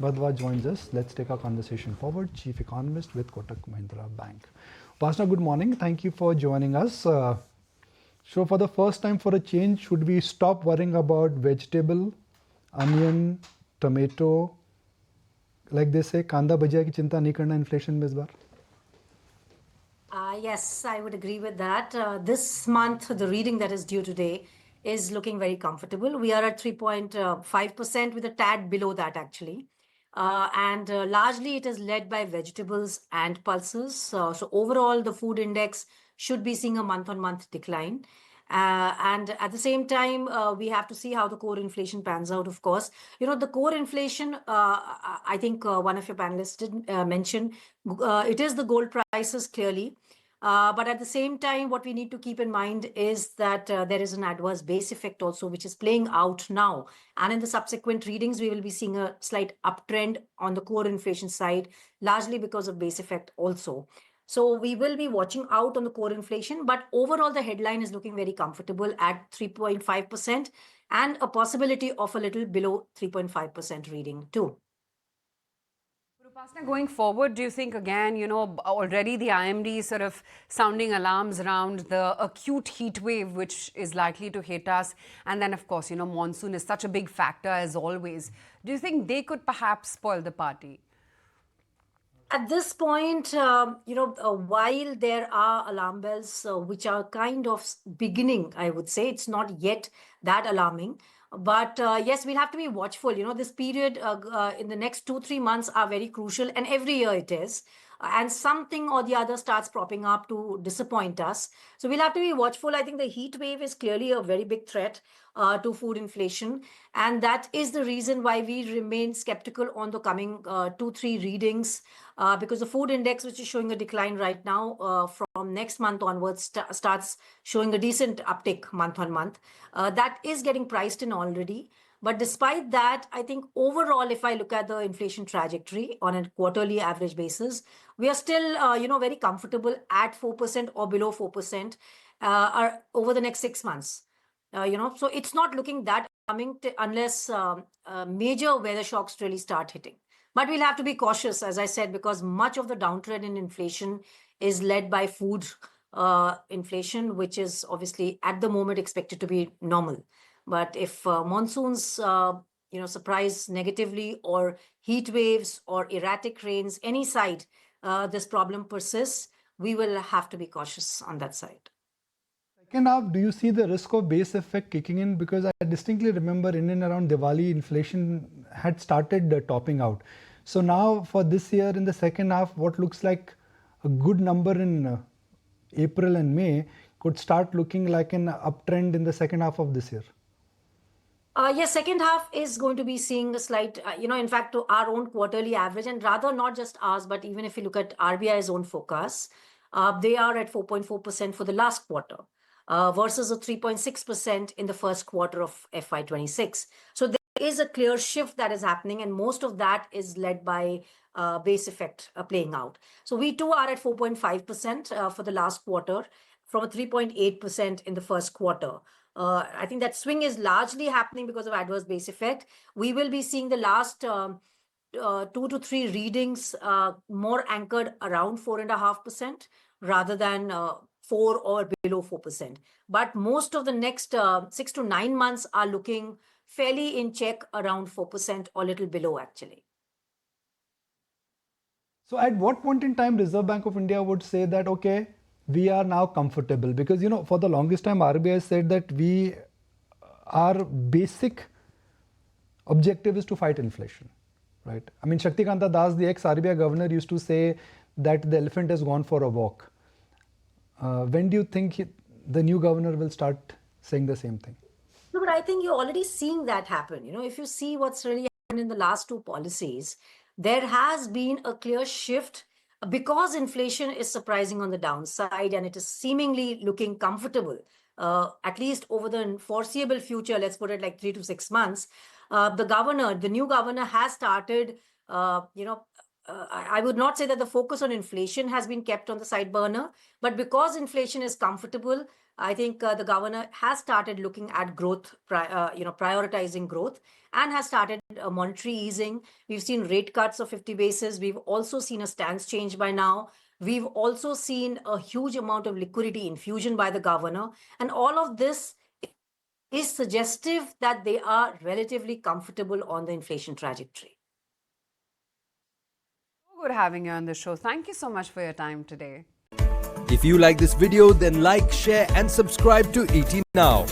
Bhardwaj joins us. Let's take our conversation forward. Chief Economist with Kotak Mahindra Bank. Upasna, good morning. Thank you for joining us. So for the first time for a change, should we stop worrying about vegetable, onion, tomato? Like they say, kanda bhajia ki chinta nahi karna inflation mein is baar? Yes, I would agree with that. This month, the reading that is due today is looking very comfortable. We are at 3.5% with a tad below that, actually. And largely it is led by vegetables and pulses. So overall, the food index should be seeing a month-on-month decline. And at the same time, we have to see how the core inflation pans out, of course. You know, the core inflation, I think one of your panelists did mention, it is the gold prices clearly. But at the same time, what we need to keep in mind is that there is an adverse base effect also, which is playing out now. And in the subsequent readings, we will be seeing a slight uptrend on the core inflation side, largely because of base effect also. So we will be watching out on the core inflation, but overall the headline is looking very comfortable at 3.5% and a possibility of a little below 3.5% reading too. Upasna, going forward, do you think again, already the IMD is sort of sounding alarms around the acute heat wave, which is likely to hit us? And then, of course, monsoon is such a big factor as always. Do you think they could perhaps spoil the party? At this point, while there are alarm bells which are kind of beginning, I would say, it's not yet that alarming. But yes, we'll have to be watchful. This period in the next 2-3 months are very crucial, and every year it is. And something or the other starts propping up to disappoint us. So we'll have to be watchful. I think the heat wave is clearly a very big threat to food inflation. And that is the reason why we remain skeptical on the coming 2-3 readings, because the food index, which is showing a decline right now, from next month onwards starts showing a decent uptick month on month. That is getting priced in already. But despite that, I think overall, if I look at the inflation trajectory on a quarterly average basis, we are still, very comfortable at 4% or below 4% over the next 6 months. So it's not looking that coming unless major weather shocks really start hitting. But we'll have to be cautious, as I said, because much of the downtrend in inflation is led by food inflation, which is obviously at the moment expected to be normal. But if monsoons, surprise negatively, or heat waves or erratic rains, any side, this problem persists, we will have to be cautious on that side. Second half, do you see the risk of base effect kicking in? Because I distinctly remember in and around Diwali, inflation had started topping out. So now for this year in the second half, what looks like a good number in April and May could start looking like an uptrend in the second half of this year. Yes, second half is going to be seeing a slight, in fact, to our own quarterly average, and rather not just ours, but even if you look at RBI's own forecasts, they are at 4.4% for the last quarter versus a 3.6% in the first quarter of FY26. So there is a clear shift that is happening, and most of that is led by base effect playing out. So we too are at 4.5% for the last quarter from a 3.8% in the first quarter. I think that swing is largely happening because of adverse base effect. We will be seeing the last 2 to 3 readings more anchored around 4.5% rather than 4 or below 4%. But most of the next 6 to 9 months are looking fairly in check around 4% or a little below, actually. So at what point in time Reserve Bank of India would say that, okay, we are now comfortable? Because, for the longest time, RBI said that our basic objective is to fight inflation, right? I mean, Shaktikanta Das, the ex-RBI governor, used to say that the elephant has gone for a walk. When do you think the new governor will start saying the same thing? No, but I think you're already seeing that happen. If you see what's really happened in the last 2 policies, there has been a clear shift because inflation is surprising on the downside and it is seemingly looking comfortable, at least over the foreseeable future, let's put it like 3 to 6 months. The new governor has started, I would not say that the focus on inflation has been kept on the side burner, but because inflation is comfortable, I think the governor has started looking at growth, prioritizing growth, and has started monetary easing. We've seen rate cuts of 50 basis. We've also seen a stance change by now. We've also seen a huge amount of liquidity infusion by the governor. And all of this is suggestive that they are relatively comfortable on the inflation trajectory. So good having you on the show. Thank you so much for your time today. If you like this video, then like, share and subscribe to ET Now.